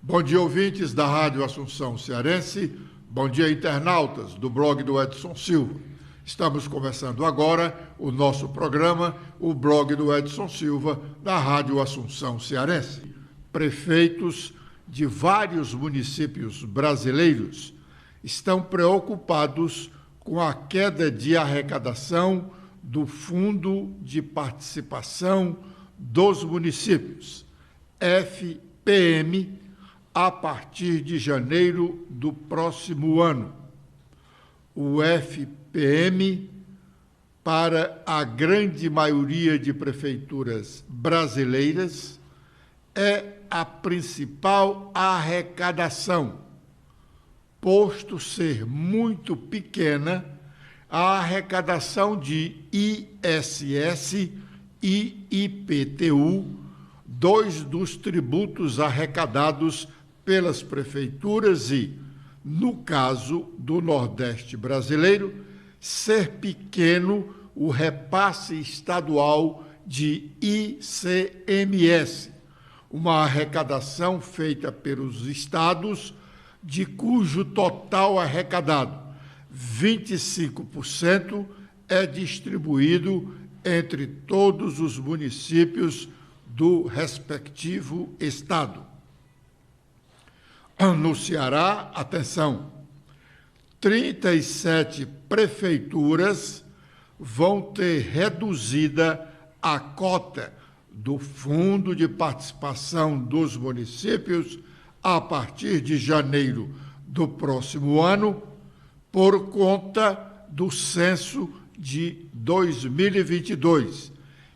Bom dia, ouvintes da Rádio Assunção Cearense. Bom dia, internautas do blog do Edson Silva. Estamos começando agora o nosso programa, o blog do Edson Silva, da Rádio Assunção Cearense. Prefeitos de vários municípios brasileiros estão preocupados com a queda de arrecadação do Fundo de Participação dos Municípios, FPM, a partir de janeiro do próximo ano. O FPM, para a grande maioria de prefeituras brasileiras, é a principal arrecadação, posto ser muito pequena a arrecadação de ISS e IPTU, dois dos tributos arrecadados pelas prefeituras e, no caso do Nordeste brasileiro, ser pequeno o repasse estadual de ICMS, uma arrecadação feita pelos estados, de cujo total arrecadado, 25% é distribuído entre todos os municípios do respectivo estado. No Ceará, atenção, 37 prefeituras vão ter reduzida a cota do Fundo de Participação dos Municípios a partir de janeiro do próximo ano, por conta do censo de 2022,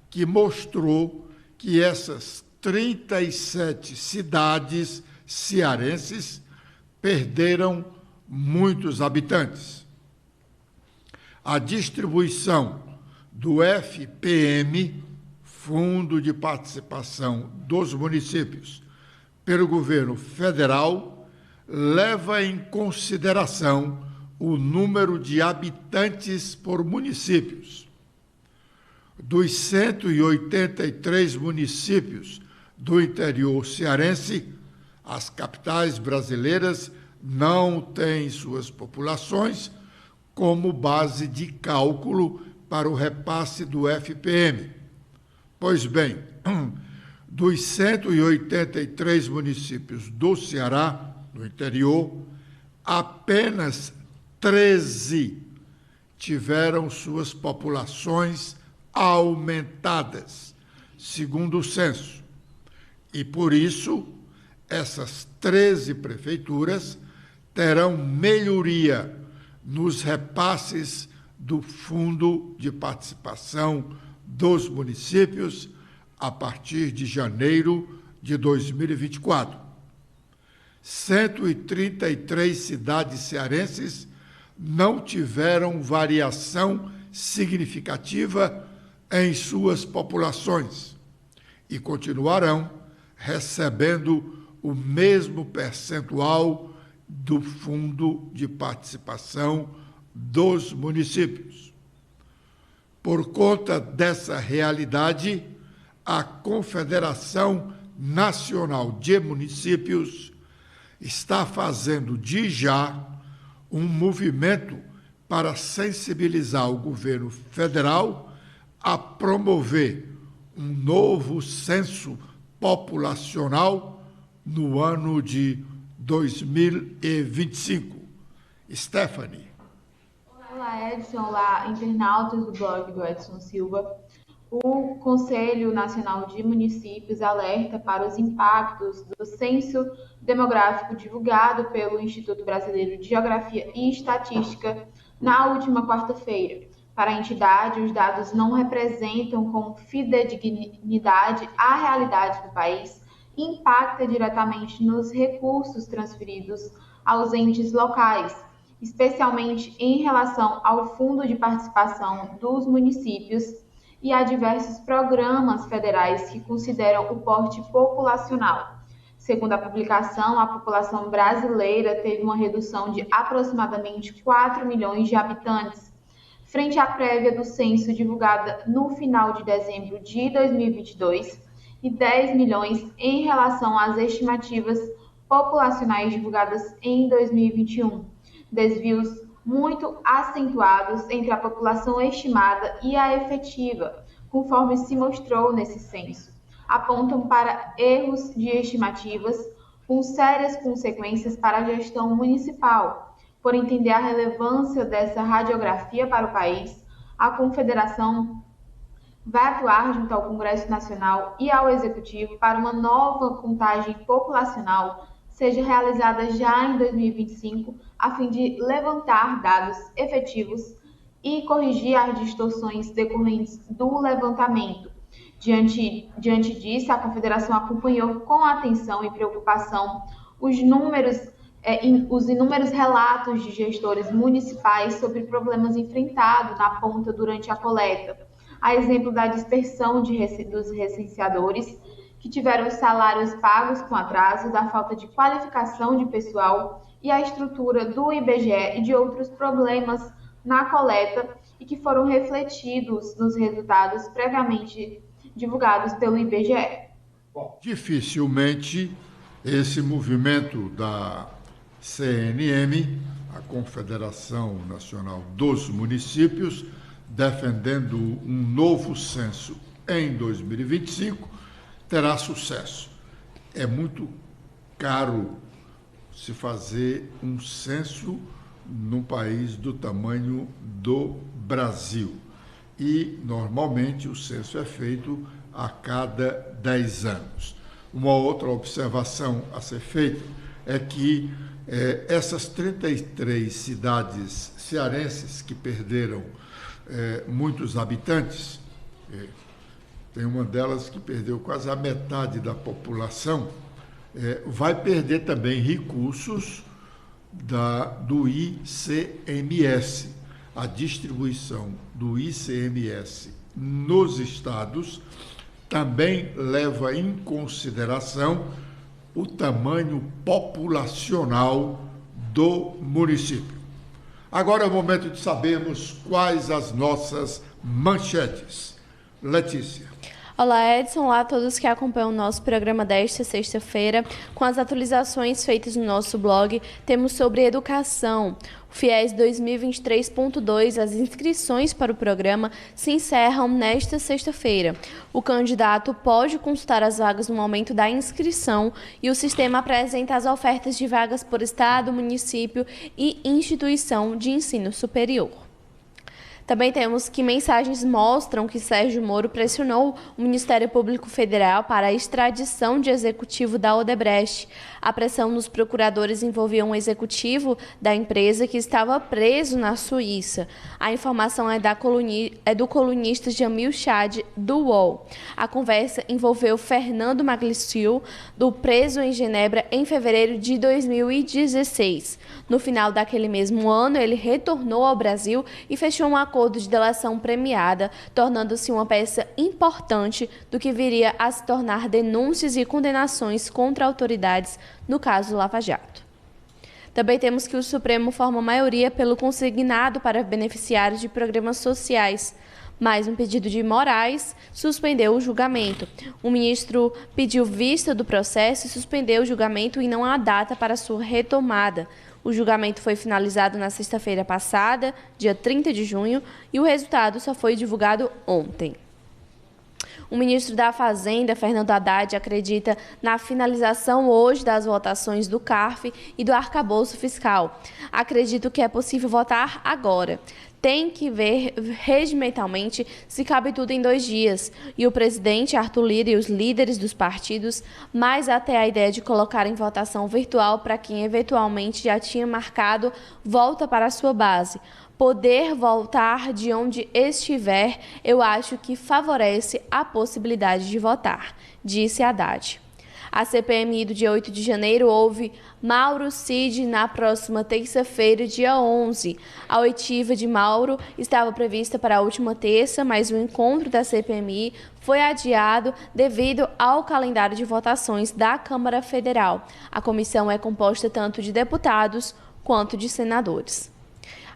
que mostrou que essas 37 cidades cearenses perderam muitos habitantes. A distribuição do FPM, Fundo de Participação dos Municípios, pelo governo federal, leva em consideração o número de habitantes por municípios. Dos 183 municípios do interior cearense, as capitais brasileiras não têm suas populações como base de cálculo para o repasse do FPM. Pois bem, dos 183 municípios do Ceará, no interior, apenas 13 tiveram suas populações aumentadas, segundo o censo. E, por isso, essas 13 prefeituras terão melhoria nos repasses do Fundo de Participação dos Municípios a partir de janeiro de 2024. 133 cidades cearenses não tiveram variação significativa em suas populações e continuarão recebendo o mesmo percentual do Fundo de Participação dos Municípios. Por conta dessa realidade, a Confederação Nacional de Municípios está fazendo de já um movimento para sensibilizar o governo federal a promover um novo censo populacional no ano de 2025. Stephanie. Olá, Edson. Olá, internautas do blog do Edson Silva. O Conselho Nacional de Municípios alerta para os impactos do censo demográfico divulgado pelo Instituto Brasileiro de Geografia e Estatística na última quarta-feira. Para a entidade, os dados não representam com fidedignidade a realidade do país e impacta diretamente nos recursos transferidos aos entes locais, especialmente em relação ao Fundo de Participação dos Municípios e a diversos programas federais que consideram o porte populacional. Segundo a publicação, a população brasileira teve uma redução de aproximadamente 4 milhões de habitantes, frente à prévia do censo divulgada no final de dezembro de 2022 e 10 milhões em relação às estimativas populacionais divulgadas em 2021, desvios muito acentuados entre a população estimada e a efetiva, conforme se mostrou nesse censo, apontam para erros de estimativas com sérias consequências para a gestão municipal. Por entender a relevância dessa radiografia para o país, a Confederação vai atuar junto ao Congresso Nacional e ao Executivo para uma nova contagem populacional seja realizada já em 2025, a fim de levantar dados efetivos e corrigir as distorções decorrentes do levantamento. Diante disso, a Confederação acompanhou com atenção e preocupação os inúmeros relatos de gestores municipais sobre problemas enfrentados na ponta durante a coleta, a exemplo da dispersão dos recenseadores, que tiveram os salários pagos com atraso, da falta de qualificação de pessoal e a estrutura do IBGE e de outros problemas na coleta e que foram refletidos nos resultados previamente divulgados pelo IBGE. Bom, dificilmente esse movimento da CNM, a Confederação Nacional dos Municípios, defendendo um novo censo em 2025, terá sucesso. É muito caro se fazer um censo num país do tamanho do Brasil. E, normalmente, o censo é feito a cada 10 anos. Uma outra observação a ser feita é que essas 33 cidades cearenses que perderam muitos habitantes, tem uma delas que perdeu quase a metade da população, vai perder também recursos do ICMS. A distribuição do ICMS nos estados também leva em consideração o tamanho populacional do município. Agora é o momento de sabermos quais as nossas manchetes. Letícia. Olá, Edson. Olá a todos que acompanham o nosso programa desta sexta-feira. Com as atualizações feitas no nosso blog, temos sobre educação. O FIES 2023.2, as inscrições para o programa se encerram nesta sexta-feira. O candidato pode consultar as vagas no momento da inscrição e o sistema apresenta as ofertas de vagas por estado, município e instituição de ensino superior. Também temos que mensagens mostram que Sérgio Moro pressionou o Ministério Público Federal para a extradição de executivo da Odebrecht. A pressão nos procuradores envolvia um executivo da empresa que estava preso na Suíça. A informação é do colunista Jamil Chad, do UOL. A conversa envolveu Fernando Magliciu, do preso em Genebra em fevereiro de 2016. No final daquele mesmo ano, ele retornou ao Brasil e fechou um acordo de delação premiada, tornando-se uma peça importante do que viria a se tornar denúncias e condenações contra autoridades no caso Lava Jato. Também temos que o Supremo forma maioria pelo consignado para beneficiários de programas sociais. Mais um pedido de Moraes suspendeu o julgamento. O ministro pediu vista do processo e suspendeu o julgamento e não há data para sua retomada. O julgamento foi finalizado na sexta-feira passada, dia 30 de junho, e o resultado só foi divulgado ontem. O ministro da Fazenda, Fernando Haddad, acredita na finalização hoje das votações do CARF e do arcabouço fiscal. Acredito que é possível votar agora. Tem que ver regimentalmente se cabe tudo em 2 dias. E o presidente Arthur Lira e os líderes dos partidos, mais até a ideia de colocar em votação virtual para quem eventualmente já tinha marcado, volta para a sua base. Poder voltar de onde estiver, eu acho que favorece a possibilidade de votar, disse Haddad. A CPMI do dia 8 de janeiro ouve Mauro Cid na próxima terça-feira, dia 11. A oitiva de Mauro estava prevista para a última terça, mas o encontro da CPMI foi adiado devido ao calendário de votações da Câmara Federal. A comissão é composta tanto de deputados quanto de senadores.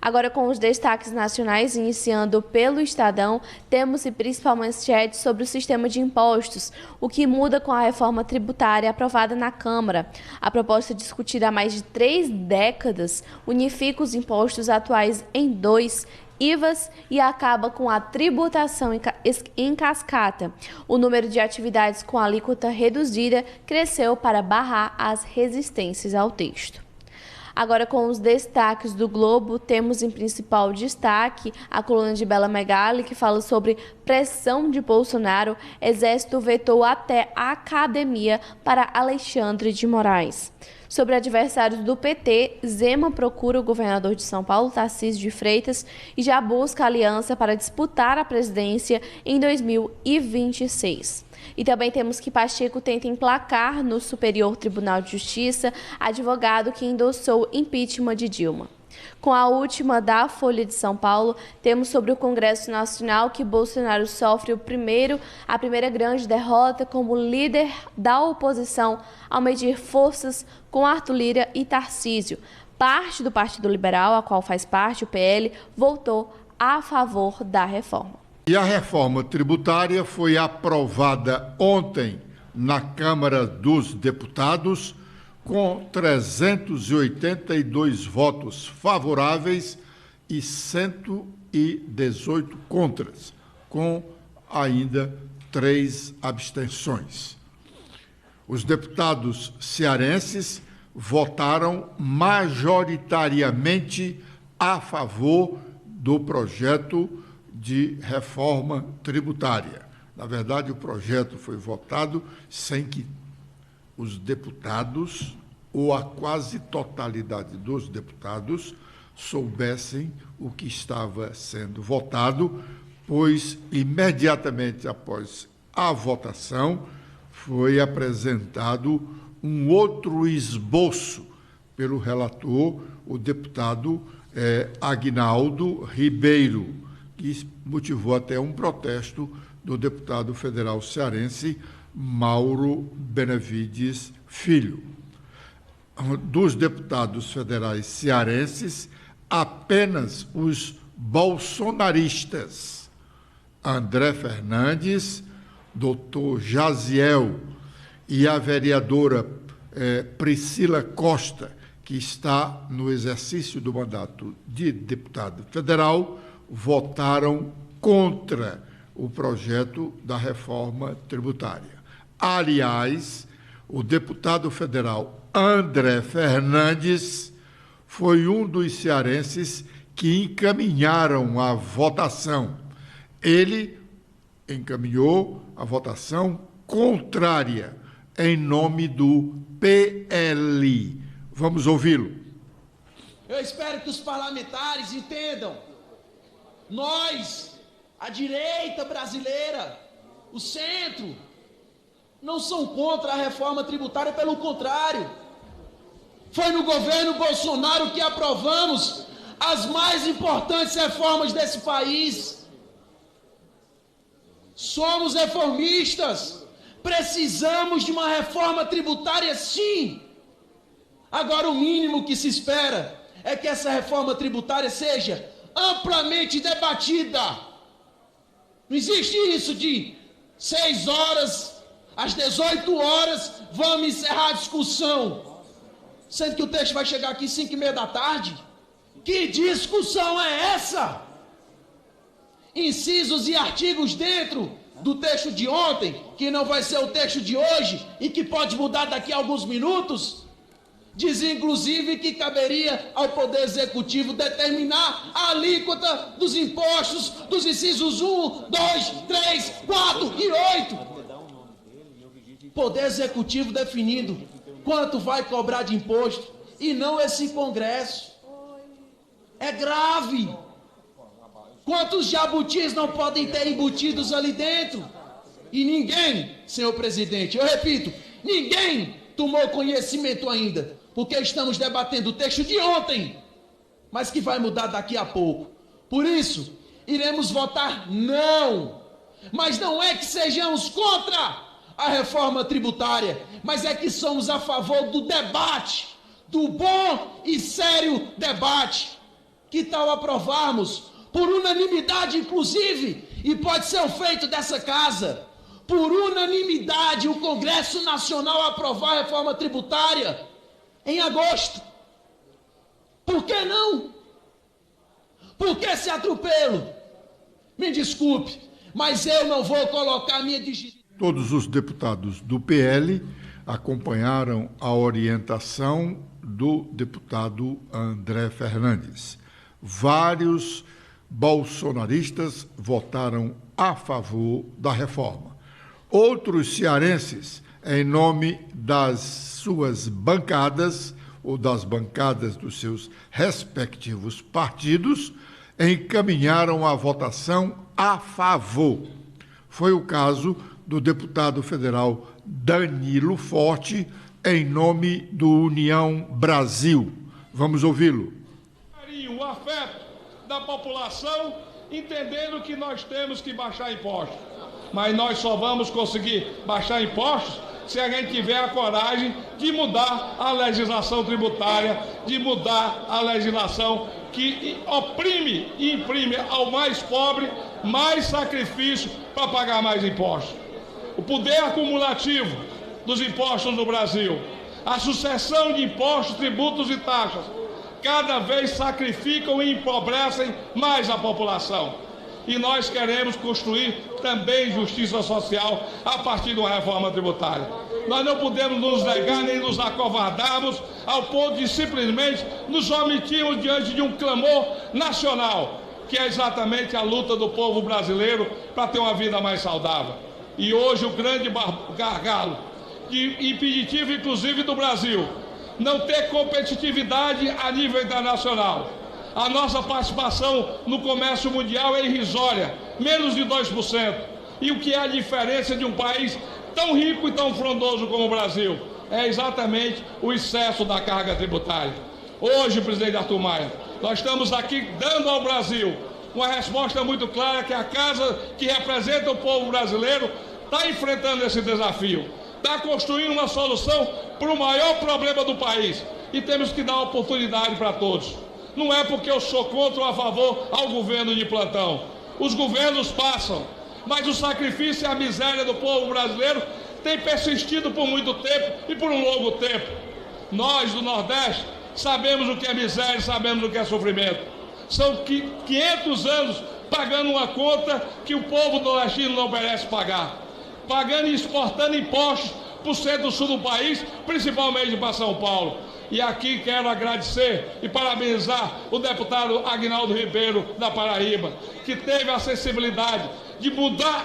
Agora, com os destaques nacionais, iniciando pelo Estadão, temos e principalmente manchete sobre o sistema de impostos, o que muda com a reforma tributária aprovada na Câmara. A proposta discutida há mais de 3 décadas unifica os impostos atuais em 2 IVAs e acaba com a tributação em cascata. O número de atividades com alíquota reduzida cresceu para barrar as resistências ao texto. Agora, com os destaques do Globo, temos em principal destaque a coluna de Bela Megali, que fala sobre pressão de Bolsonaro. Exército vetou até a academia para Alexandre de Moraes. Sobre adversários do PT, Zema procura o governador de São Paulo, Tarcísio de Freitas, e já busca aliança para disputar a presidência em 2026. E também temos que Pacheco tenta emplacar no Superior Tribunal de Justiça advogado que endossou impeachment de Dilma. Com a última da Folha de São Paulo, temos sobre o Congresso Nacional que Bolsonaro sofre a primeira grande derrota como líder da oposição ao medir forças com Arthur Lira e Tarcísio. Parte do Partido Liberal, a qual faz parte, o PL, votou a favor da reforma. E a reforma tributária foi aprovada ontem na Câmara dos Deputados com 382 votos favoráveis e 118 contras, com ainda 3 abstenções. Os deputados cearenses votaram majoritariamente a favor do projeto de reforma tributária. Na verdade, o projeto foi votado sem que os deputados, ou a quase totalidade dos deputados, soubessem o que estava sendo votado, pois imediatamente após a votação foi apresentado um outro esboço pelo relator, o deputado Aguinaldo Ribeiro, que motivou até um protesto do deputado federal cearense Mauro Benevides Filho. Dos deputados federais cearenses, apenas os bolsonaristas André Fernandes, doutor Jaziel e a vereadora Priscila Costa, que está no exercício do mandato de deputado federal, votaram contra o projeto da reforma tributária. Aliás, o deputado federal André Fernandes foi um dos cearenses que encaminharam a votação. Ele encaminhou a votação contrária em nome do PL. Vamos ouvi-lo. Eu espero que os parlamentares entendam. Nós, a direita brasileira, o centro, não são contra a reforma tributária, pelo contrário. Foi no governo Bolsonaro que aprovamos as mais importantes reformas desse país. Somos reformistas, precisamos de uma reforma tributária, sim. Agora, o mínimo que se espera é que essa reforma tributária seja amplamente debatida. Não existe isso de 6 horas, às 18 horas, vamos encerrar a discussão, sendo que o texto vai chegar aqui às 5h30 da tarde. Que discussão é essa? Incisos e artigos dentro do texto de ontem, que não vai ser o texto de hoje e que pode mudar daqui a alguns minutos, diz inclusive que caberia ao Poder Executivo determinar a alíquota dos impostos dos incisos 1, 2, 3, 4 e 8. Poder Executivo definindo quanto vai cobrar de imposto e não esse Congresso. É grave. Quantos jabutis não podem ter embutidos ali dentro? E ninguém, senhor presidente, eu repito, ninguém tomou conhecimento ainda, porque estamos debatendo o texto de ontem, mas que vai mudar daqui a pouco. Por isso, iremos votar não. Mas não é que sejamos contra a reforma tributária, mas é que somos a favor do debate, do bom e sério debate. Que tal aprovarmos, por unanimidade inclusive, e pode ser o feito dessa casa, por unanimidade, o Congresso Nacional aprovar a reforma tributária em agosto? Por que não? Por que esse atropelo? Me desculpe, mas eu não vou colocar minha digital. Todos os deputados do PL acompanharam a orientação do deputado André Fernandes. Vários bolsonaristas votaram a favor da reforma. Outros cearenses, em nome das suas bancadas ou das bancadas dos seus respectivos partidos, encaminharam a votação a favor. Foi o caso do deputado federal Danilo Forte, em nome do União Brasil. Vamos ouvi-lo. O afeto da população, entendendo que nós temos que baixar impostos. Mas nós só vamos conseguir baixar impostos se a gente tiver a coragem de mudar a legislação tributária, de mudar a legislação que oprime e imprime ao mais pobre mais sacrifício para pagar mais impostos. O poder acumulativo dos impostos no Brasil, a sucessão de impostos, tributos e taxas, cada vez sacrificam e empobrecem mais a população. E nós queremos construir também justiça social a partir de uma reforma tributária. Nós não podemos nos negar nem nos acovardarmos ao ponto de simplesmente nos omitirmos diante de um clamor nacional, que é exatamente a luta do povo brasileiro para ter uma vida mais saudável. E hoje o grande gargalo, impeditivo inclusive do Brasil, não ter competitividade a nível internacional. A nossa participação no comércio mundial é irrisória, menos de 2%. E o que é a diferença de um país tão rico e tão frondoso como o Brasil? É exatamente o excesso da carga tributária. Hoje, presidente Arthur Maia, nós estamos aqui dando ao Brasil uma resposta muito clara que a casa que representa o povo brasileiro está enfrentando esse desafio, está construindo uma solução para o maior problema do país, e temos que dar oportunidade para todos. Não é porque eu sou contra ou a favor ao governo de plantão. Os governos passam, mas o sacrifício e a miséria do povo brasileiro tem persistido por muito tempo e por um longo tempo. Nós do Nordeste sabemos o que é miséria, sabemos o que é sofrimento. São 500 anos pagando uma conta que o povo nordestino não merece pagar, pagando e exportando impostos para o centro-sul do país, principalmente para São Paulo. E aqui quero agradecer e parabenizar o deputado Aguinaldo Ribeiro, da Paraíba, que teve a sensibilidade de mudar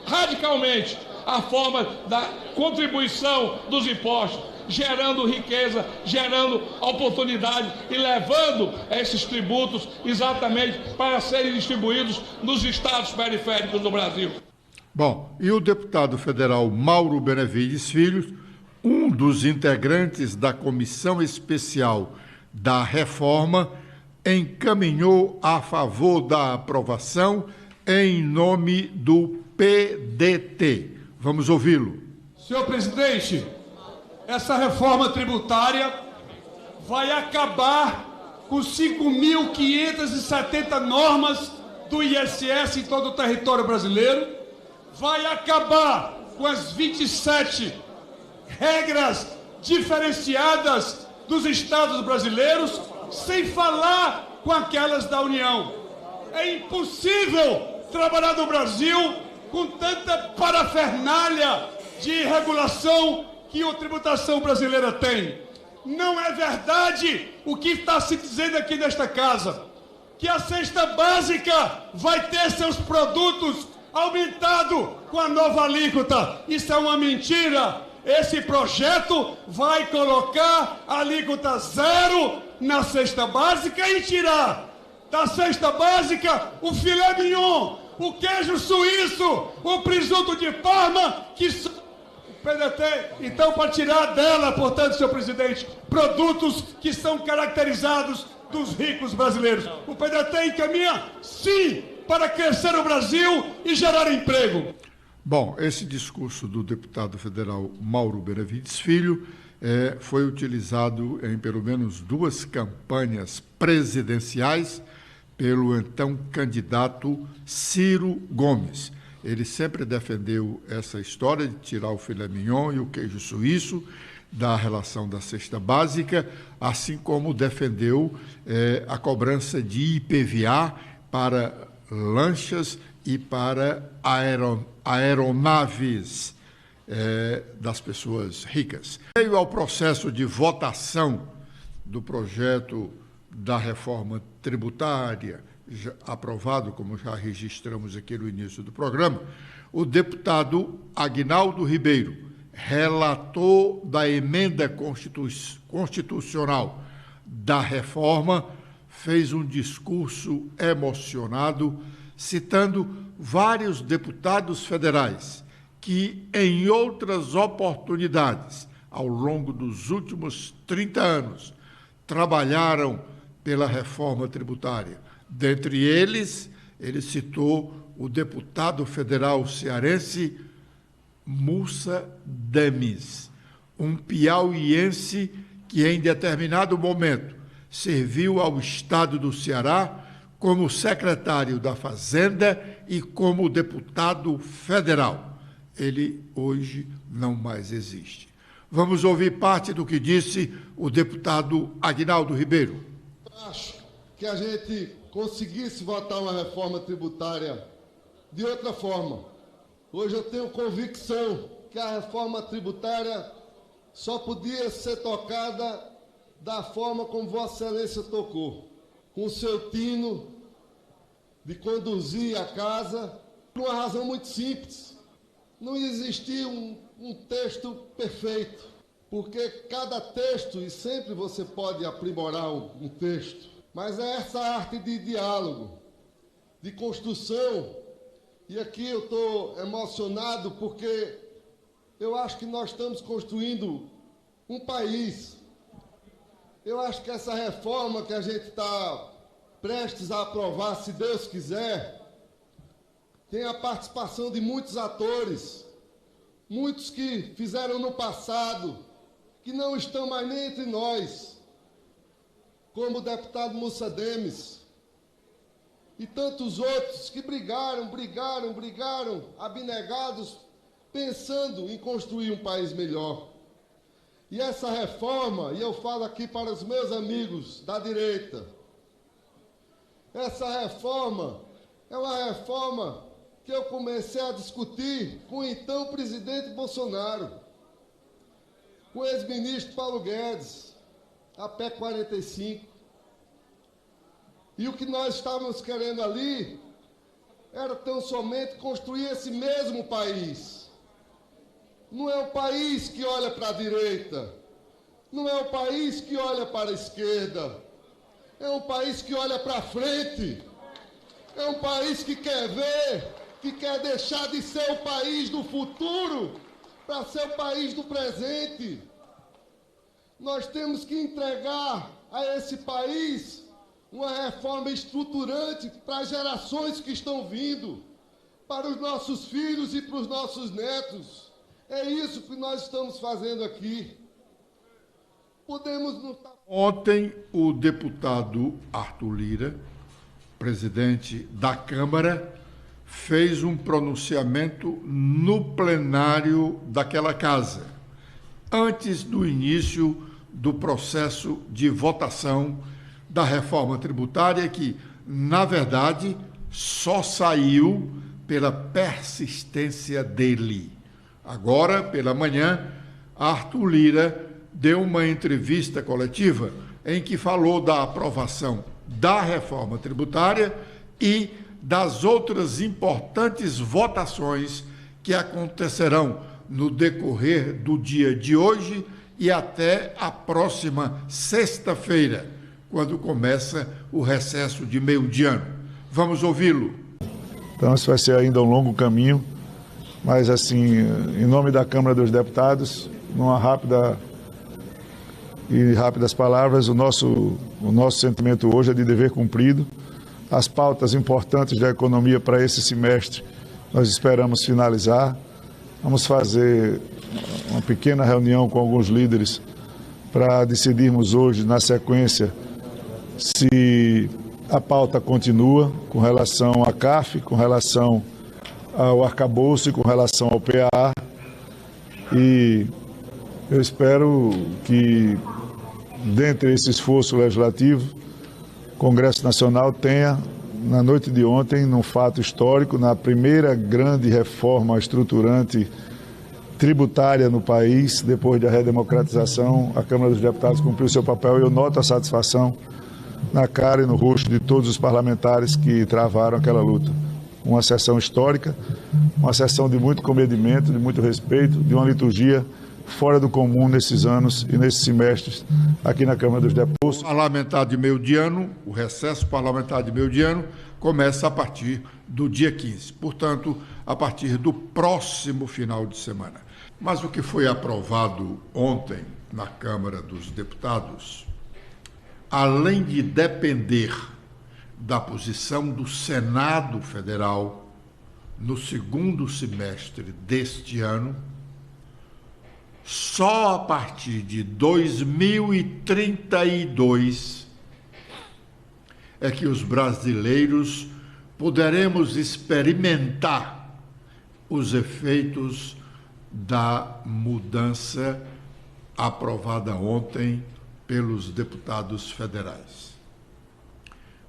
radicalmente a forma da contribuição dos impostos, gerando riqueza, gerando oportunidade e levando esses tributos exatamente para serem distribuídos nos estados periféricos do Brasil. Bom, e o deputado federal Mauro Benevides Filho, um dos integrantes da Comissão Especial da Reforma, encaminhou a favor da aprovação em nome do PDT. Vamos ouvi-lo. Senhor presidente, essa reforma tributária vai acabar com 5.570 normas do ISS em todo o território brasileiro, vai acabar com as 27 regras diferenciadas dos estados brasileiros, sem falar com aquelas da União. É impossível trabalhar no Brasil com tanta parafernália de regulação que a tributação brasileira tem. Não é verdade o que está se dizendo aqui nesta casa, que a cesta básica vai ter seus produtos aumentados com a nova alíquota. Isso é uma mentira. Esse projeto vai colocar a alíquota zero na cesta básica e tirar da cesta básica o filé mignon, o queijo suíço, o presunto de Parma, que são o PDT. Então, para tirar dela, portanto, senhor presidente, produtos que são caracterizados dos ricos brasileiros. O PDT encaminha, sim, para crescer o Brasil e gerar emprego. Bom, esse discurso do deputado federal Mauro Benevides Filho foi utilizado em pelo menos 2 campanhas presidenciais pelo então candidato Ciro Gomes. Ele sempre defendeu essa história de tirar o filé mignon e o queijo suíço da relação da cesta básica, assim como defendeu a cobrança de IPVA para lanchas e para aeronaves das pessoas ricas. Veio ao processo de votação do projeto da reforma tributária, já aprovado, como já registramos aqui no início do programa, o deputado Aguinaldo Ribeiro, relator da emenda constitucional da reforma, fez um discurso emocionado, citando vários deputados federais que, em outras oportunidades, ao longo dos últimos 30 anos, trabalharam pela reforma tributária. Dentre eles, ele citou o deputado federal cearense Mussa Demis, um piauiense que, em determinado momento, serviu ao estado do Ceará como secretário da Fazenda e como deputado federal. Ele hoje não mais existe. Vamos ouvir parte do que disse o deputado Aguinaldo Ribeiro. Acho que a gente conseguisse votar uma reforma tributária de outra forma. Hoje eu tenho convicção que a reforma tributária só podia ser tocada da forma como Vossa Excelência tocou, com o seu tino de conduzir a casa, por uma razão muito simples. Não existia um texto perfeito, porque cada texto, e sempre você pode aprimorar um texto, mas é essa arte de diálogo, de construção. E aqui eu estou emocionado porque eu acho que nós estamos construindo um país. Eu acho que essa reforma que a gente está prestes a aprovar, se Deus quiser, tem a participação de muitos atores, muitos que fizeram no passado, que não estão mais nem entre nós, como o deputado Mussa Demis, e tantos outros que brigaram, abnegados, pensando em construir um país melhor. E essa reforma, e eu falo aqui para os meus amigos da direita, essa reforma é uma reforma que eu comecei a discutir com o então presidente Bolsonaro, com o ex-ministro Paulo Guedes, a PEC 45. E o que nós estávamos querendo ali era tão somente construir esse mesmo país. Não é um país que olha para a direita, não é um país que olha para a esquerda, é um país que olha para frente, é um país que quer ver, que quer deixar de ser o país do futuro para ser o país do presente. Nós temos que entregar a esse país uma reforma estruturante para as gerações que estão vindo, para os nossos filhos e para os nossos netos. É isso que nós estamos fazendo aqui. Podemos não estar... Ontem, o deputado Arthur Lira, presidente da Câmara, fez um pronunciamento no plenário daquela casa, antes do início do processo de votação da reforma tributária, que, na verdade, só saiu pela persistência dele. Agora, pela manhã, Arthur Lira deu uma entrevista coletiva em que falou da aprovação da reforma tributária e das outras importantes votações que acontecerão no decorrer do dia de hoje e até a próxima sexta-feira, quando começa o recesso de meio de ano. Vamos ouvi-lo. Então, isso vai ser ainda um longo caminho, mas, assim, em nome da Câmara dos Deputados, numa rápidas palavras, o nosso sentimento hoje é de dever cumprido. As pautas importantes da economia para esse semestre nós esperamos finalizar. Vamos fazer uma pequena reunião com alguns líderes para decidirmos hoje, na sequência, se a pauta continua com relação à CAF, com relação ao arcabouço e com relação ao PA. E eu espero que, dentre esse esforço legislativo, o Congresso Nacional tenha, na noite de ontem, num fato histórico, na primeira grande reforma estruturante tributária no país, depois da redemocratização, a Câmara dos Deputados cumpriu seu papel e eu noto a satisfação na cara e no rosto de todos os parlamentares que travaram aquela luta. Uma sessão histórica, uma sessão de muito comedimento, de muito respeito, de uma liturgia fora do comum nesses anos e nesses semestres aqui na Câmara dos Deputados. O parlamentar de meio de ano, o recesso parlamentar de meio de ano, começa a partir do dia 15, portanto, a partir do próximo final de semana. Mas o que foi aprovado ontem na Câmara dos Deputados, além de depender da posição do Senado Federal no segundo semestre deste ano, só a partir de 2032 é que os brasileiros poderemos experimentar os efeitos da mudança aprovada ontem pelos deputados federais.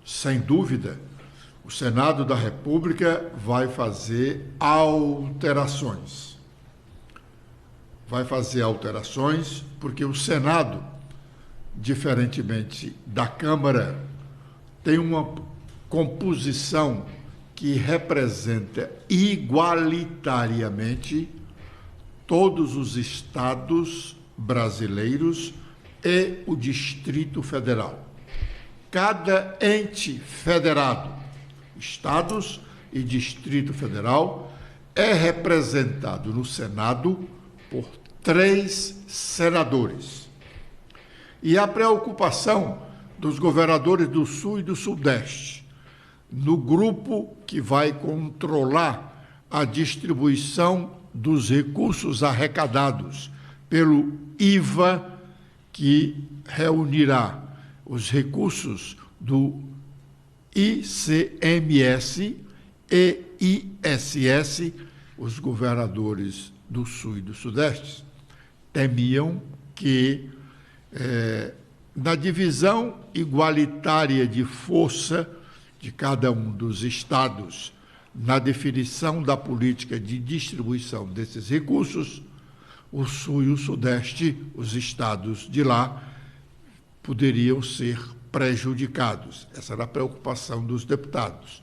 Sem dúvida, o Senado da República vai fazer alterações. Vai fazer alterações porque o Senado, diferentemente da Câmara, tem uma composição que representa igualitariamente todos os estados brasileiros e o Distrito Federal. Cada ente federado, estados e Distrito Federal, é representado no Senado por 3 senadores. E a preocupação dos governadores do Sul e do Sudeste, no grupo que vai controlar a distribuição dos recursos arrecadados pelo IVA, que reunirá os recursos do ICMS e ISS, os governadores do Sul e do Sudeste temiam que, na divisão igualitária de força de cada um dos estados, na definição da política de distribuição desses recursos, o Sul e o Sudeste, os estados de lá, poderiam ser prejudicados. Essa era a preocupação dos deputados.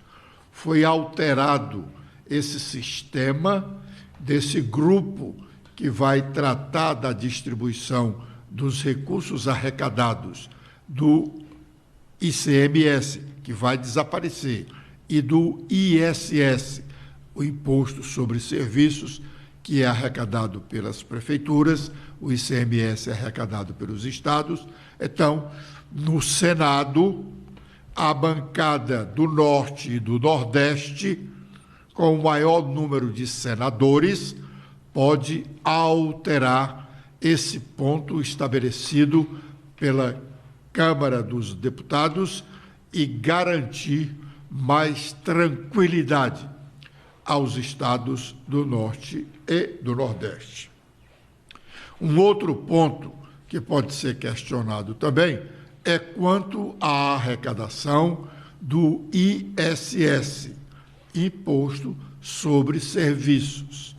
Foi alterado esse sistema desse grupo que vai tratar da distribuição dos recursos arrecadados do ICMS, que vai desaparecer, e do ISS, o Imposto sobre Serviços, que é arrecadado pelas prefeituras, o ICMS é arrecadado pelos estados. Então, no Senado, a bancada do Norte e do Nordeste, com o maior número de senadores, pode alterar esse ponto estabelecido pela Câmara dos Deputados e garantir mais tranquilidade aos estados do Norte e do Nordeste. Um outro ponto que pode ser questionado também é quanto à arrecadação do ISS, Imposto sobre Serviços,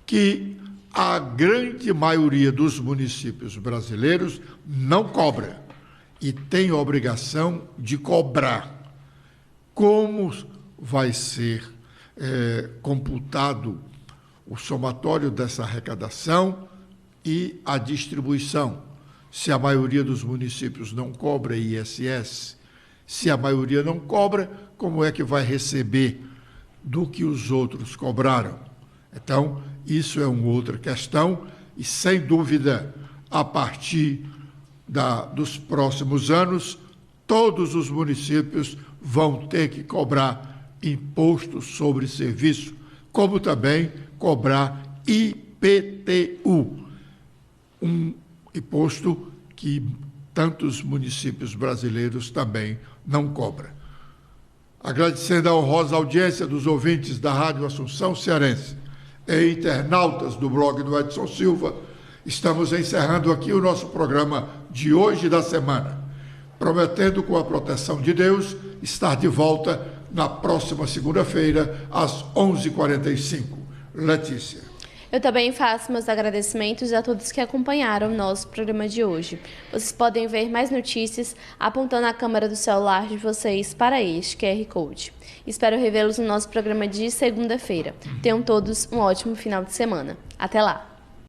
que a grande maioria dos municípios brasileiros não cobra e tem obrigação de cobrar. Como vai ser computado o somatório dessa arrecadação e a distribuição? Se a maioria dos municípios não cobra ISS, se a maioria não cobra, como é que vai receber do que os outros cobraram? Então, isso é uma outra questão e, sem dúvida, a partir dos próximos anos, todos os municípios vão ter que cobrar imposto sobre serviço, como também cobrar IPTU, um imposto que tantos municípios brasileiros também não cobram. Agradecendo a honrosa audiência dos ouvintes da Rádio Assunção Cearense e internautas do blog do Edson Silva, estamos encerrando aqui o nosso programa de hoje da semana, prometendo, com a proteção de Deus, estar de volta na próxima segunda-feira, às 11h45. Letícia. Eu também faço meus agradecimentos a todos que acompanharam o nosso programa de hoje. Vocês podem ver mais notícias apontando a câmera do celular de vocês para este QR Code. Espero revê-los no nosso programa de segunda-feira. Tenham todos um ótimo final de semana. Até lá!